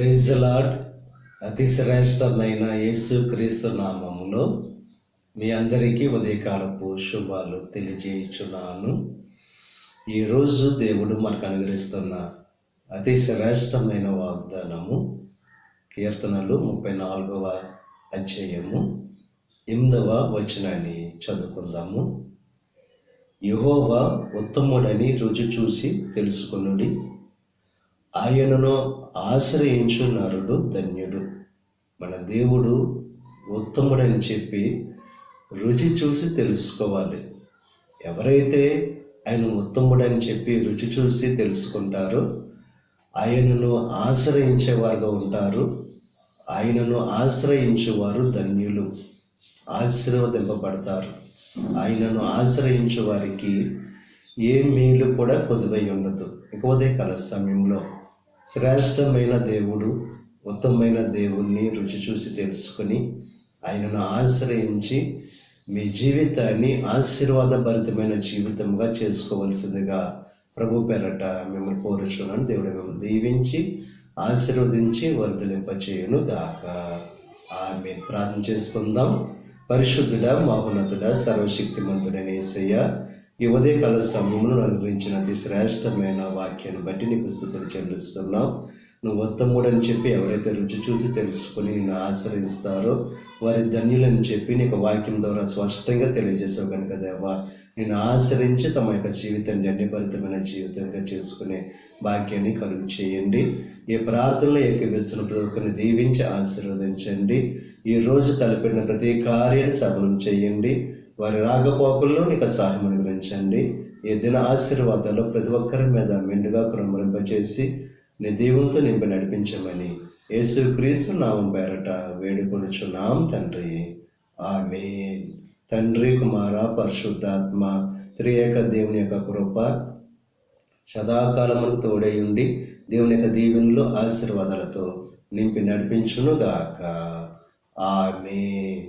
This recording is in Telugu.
Praise the lord. అతి శ్రేష్టమైన యేసుక్రీస్తు నామములో మీ అందరికీ ఉదయకాలపు శుభాలు తెలియజేయుచున్నాను. ఈరోజు దేవుడు మనకు అనుగ్రహిస్తున్న అతి శ్రేష్టమైన వాగ్దానము కీర్తనలు 34వ అధ్యాయము 8వ వచనాన్ని చదువుకుందాము. యెహోవా ఉత్తముడని రుచి చూసి తెలుసుకొనుడి, ఆయనను ఆశ్రయించు నరుడు ధన్యుడు. మన దేవుడు ఉత్తముడని చెప్పి రుచి చూసి తెలుసుకోవాలి. ఎవరైతే ఆయన ఉత్తముడని చెప్పి రుచి చూసి తెలుసుకుంటారో ఆయనను ఆశ్రయించేవారుగా ఉంటారు. ఆయనను ఆశ్రయించేవారు ధన్యులు, ఆశీర్వదింపబడతారు. ఆయనను ఆశ్రయించే వారికి ఏ మేలు కూడా కొదువై ఉండదు. ఇక ఉదయకాల సమయంలో శ్రేష్టమైన దేవుడు, ఉత్తమమైన దేవుణ్ణి రుచి చూసి తెలుసుకొని ఆయనను ఆశ్రయించి మీ జీవితాన్ని ఆశీర్వాదభరితమైన జీవితంగా చేసుకోవలసిందిగా ప్రభు పేరట మిమ్మల్ని కోరుచున్నాను. దేవుడు మిమ్మల్ని దీవించి ఆశీర్వదించి వర్ధలింపచేయును గాక. ఆమేన్. ప్రార్థన చేసుకుందాం. పరిశుద్ధుడా, మహోన్నతుడా, సర్వశక్తిమంతుడైన యేసయ్య, ఈ ఉదయకాల సమయంలో అనుగ్రహించిన అతి శ్రేష్టమైన వాక్యాన్ని బట్టి నీకు స్తుతులు చెల్లిస్తున్నావు. నువ్వు ఉత్తముడని చెప్పి ఎవరైతే రుచి చూసి తెలుసుకొని నిన్ను ఆశ్రయిస్తారో వారి ధన్యులని చెప్పి నీకు వాక్యం ద్వారా స్పష్టంగా తెలియజేసావు కనుక దేవా, నిన్ను ఆశ్రయించి తమ యొక్క జీవితాన్ని ధన్యభరితమైన జీవితంగా చేసుకునే భాగ్యాన్ని కలుగు చేయండి. ఈ ప్రార్థనలో ఏకీవిస్తున్న ప్రతి ఒక్కరిని దీవించి ఆశీర్వదించండి. ఈ రోజు తలపెట్టిన ప్రతి కార్యాన్ని సఫలం చేయండి. వారి రాకపోకల్లో నీకు సహాయం అనుగ్రహించండి. ఈ దిన ఆశీర్వాదాలు ప్రతి ఒక్కరి మీద మెండుగా కుమ్మరింపచేసి నీ దేవునితో నింపి నడిపించమని యేసుక్రీస్తు నామం పేరట వేడుకొనుచున్నాం తండ్రి. ఆమేన్. తండ్రి, కుమార, పరిశుద్ధాత్మ త్రియేక దేవుని యొక్క కృప సదాకాలమును తోడై ఉండి దేవుని యొక్క దీవెనలు ఆశీర్వాదాలతో నింపి నడిపించును గాక. ఆమేన్.